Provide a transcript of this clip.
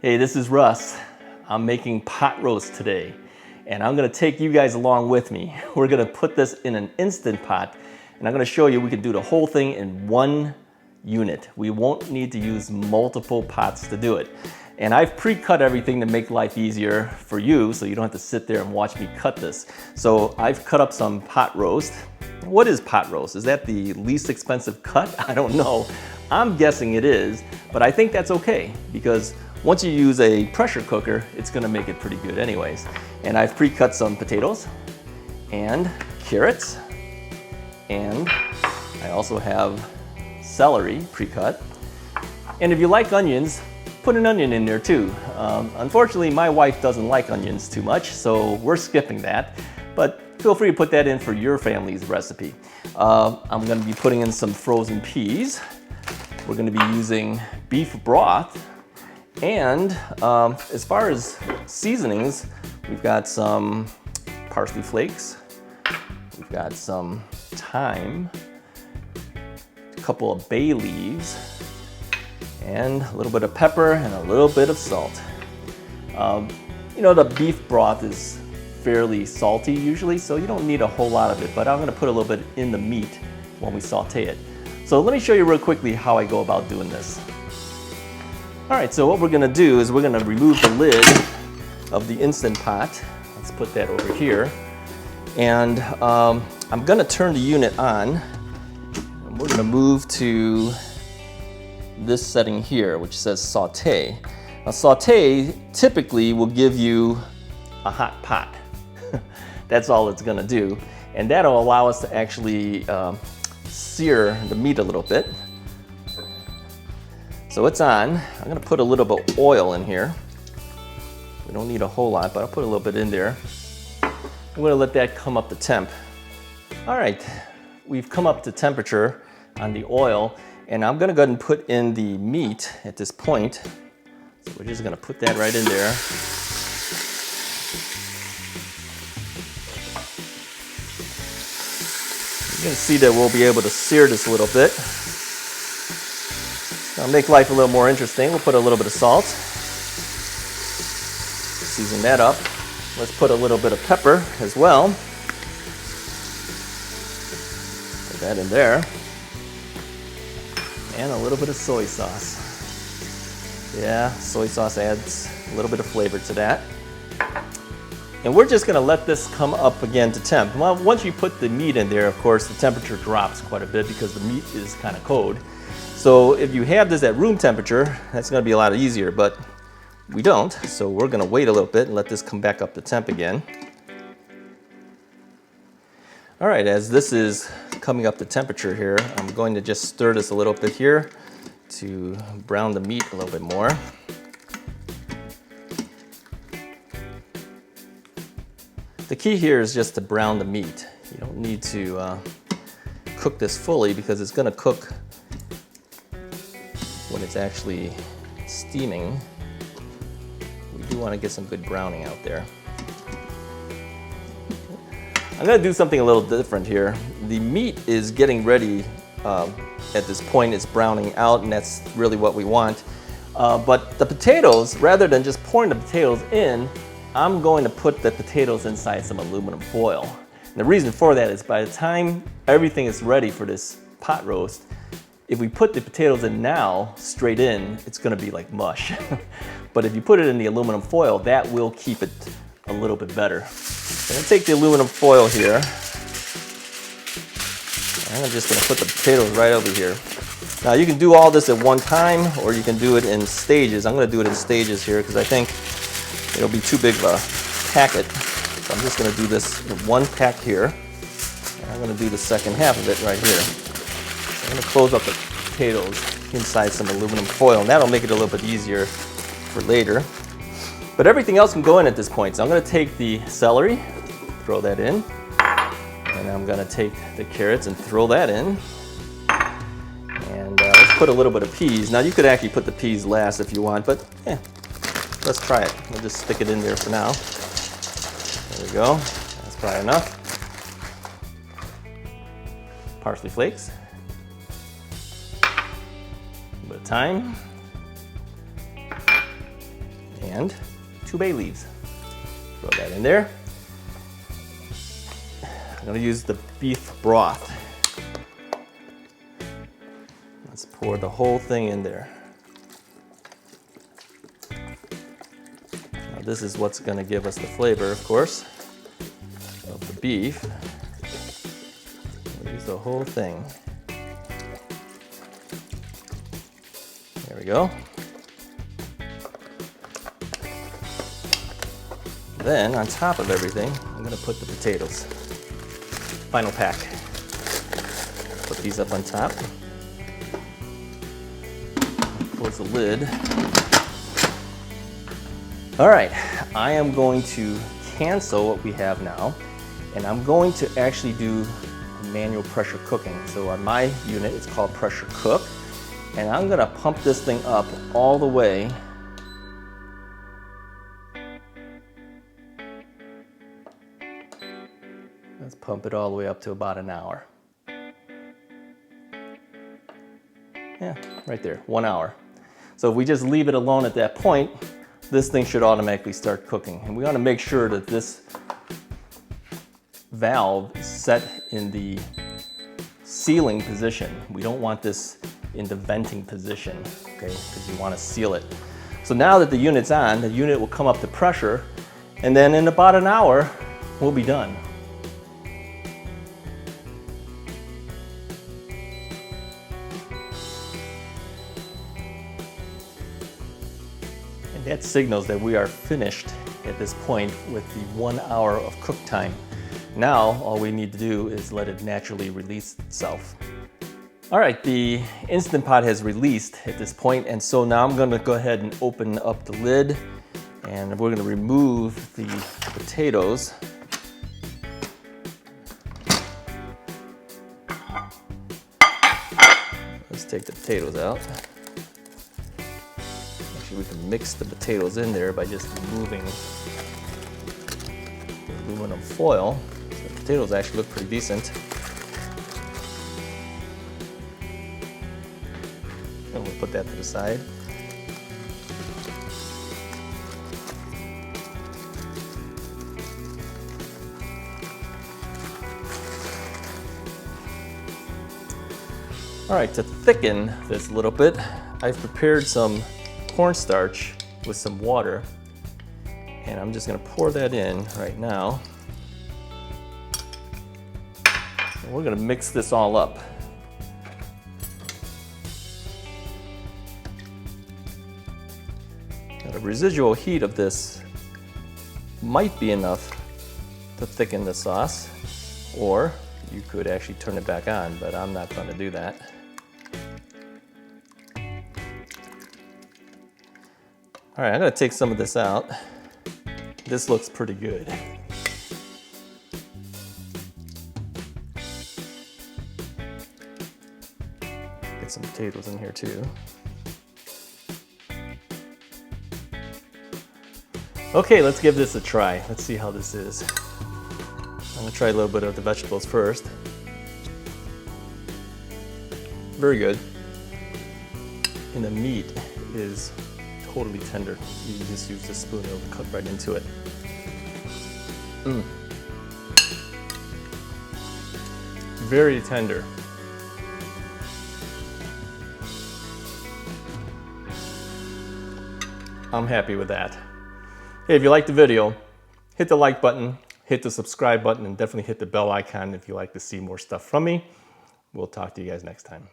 Hey, this is Russ. I'm making pot roast today, and I'm gonna take you guys along with me. We're gonna put this in an Instant Pot, and I'm gonna show you we can do the whole thing in one unit. We won't need to use multiple pots to do it. And I've pre-cut everything to make life easier for you, so you don't have to sit there and watch me cut this. So I've cut up some pot roast. What is pot roast? Is that the least expensive cut? I don't know. I'm guessing it is, but I think that's okay, because once you use a pressure cooker, it's gonna make it pretty good anyways. And I've pre-cut some potatoes and carrots, and I also have celery pre-cut. And if you like onions, put an onion in there too. Unfortunately, my wife doesn't like onions too much, so we're skipping that. But feel free to put that in for your family's recipe. I'm gonna be putting in some frozen peas. We're gonna be using beef broth. And as far as seasonings, we've got some parsley flakes, we've got some thyme, a couple of bay leaves, and a little bit of pepper and a little bit of salt. You know, the beef broth is fairly salty usually, so you don't need a whole lot of it, but I'm gonna put a little bit in the meat when we saute it. So let me show you real quickly how I go about doing this. All right, so what we're gonna do is we're gonna remove the lid of the Instant Pot. Let's put that over here. And I'm gonna turn the unit on. And we're gonna move to this setting here, which says saute. Now saute typically will give you a hot pot. That's all it's gonna do. And that'll allow us to actually sear the meat a little bit. So it's on. I'm gonna put a little bit of oil in here. We don't need a whole lot, but I'll put a little bit in there. I'm gonna let that come up to temp. All right, we've come up to temperature on the oil, and I'm gonna go ahead and put in the meat at this point. So we're just gonna put that right in there. You're gonna see that we'll be able to sear this a little bit. I'll make life a little more interesting. We'll put a little bit of salt. Season that up. Let's put a little bit of pepper as well. Put that in there. And a little bit of soy sauce. Yeah, soy sauce adds a little bit of flavor to that. And we're just gonna let this come up again to temp. Well, once you put the meat in there, of course, the temperature drops quite a bit because the meat is kind of cold. So if you have this at room temperature, that's gonna be a lot easier, but we don't. So we're gonna wait a little bit and let this come back up to temp again. All right, as this is coming up to temperature here, I'm going to just stir this a little bit here to brown the meat a little bit more. The key here is just to brown the meat. You don't need to cook this fully because it's gonna cook when it's actually steaming. We do want to get some good browning out there. I'm going to do something a little different here. The meat is getting ready at this point. It's browning out, and that's really what we want. But the potatoes, rather than just pouring the potatoes in, I'm going to put the potatoes inside some aluminum foil. And the reason for that is by the time everything is ready for this pot roast, if we put the potatoes in now, straight in, it's gonna be like mush. But if you put it in the aluminum foil, that will keep it a little bit better. I'm gonna take the aluminum foil here. And I'm just gonna put the potatoes right over here. Now you can do all this at one time, or you can do it in stages. I'm gonna do it in stages here because I think it'll be too big of a packet. So I'm just gonna do this in one pack here. And I'm gonna do the second half of it right here. I'm going to close up the potatoes inside some aluminum foil, and that'll make it a little bit easier for later. But everything else can go in at this point. So I'm going to take the celery, throw that in, and I'm going to take the carrots and throw that in. And let's put a little bit of peas. Now you could actually put the peas last if you want, but let's try it. We'll just stick it in there for now. There we go. That's probably enough. Parsley flakes. A bit of thyme. and 2 bay leaves. Throw that in there. I'm going to use the beef broth. Let's pour the whole thing in there. Now this is what's going to give us the flavor, of course, of the beef. We'll use the whole thing. There we go. Then, on top of everything, I'm going to put the potatoes. Final pack. Put these up on top. Close the lid. All right, I am going to cancel what we have now, and I'm going to actually do manual pressure cooking. So on my unit, it's called pressure cook, and I'm going to pump this thing up all the way . Let's pump it all the way up to about an hour. Yeah, right there, 1 hour. So if we just leave it alone at that point, this thing should automatically start cooking. And we want to make sure that this valve is set in the sealing position. We don't want this in the venting position, okay, because you want to seal it. So now that the unit's on, the unit will come up to pressure, and then in about an hour, we'll be done. That signals that we are finished at this point with the 1 hour of cook time. Now, all we need to do is let it naturally release itself. All right, the Instant Pot has released at this point, and so now I'm gonna go ahead and open up the lid, and we're gonna remove the potatoes. Let's take the potatoes out. We can mix the potatoes in there by just removing the aluminum foil. So the potatoes actually look pretty decent. And we'll put that to the side. All right, to thicken this a little bit, I've prepared some cornstarch with some water, and I'm just going to pour that in right now. And we're going to mix this all up. Now, the residual heat of this might be enough to thicken the sauce, or you could actually turn it back on, but I'm not going to do that. All right, I'm gonna take some of this out. This looks pretty good. Get some potatoes in here too. Okay, let's give this a try. Let's see how this is. I'm gonna try a little bit of the vegetables first. Very good. And the meat is totally tender. You just use the spoon, it'll cut right into it. Very tender. I'm happy with that. Hey, if you liked the video, hit the like button, hit the subscribe button, and definitely hit the bell icon if you like to see more stuff from me. We'll talk to you guys next time.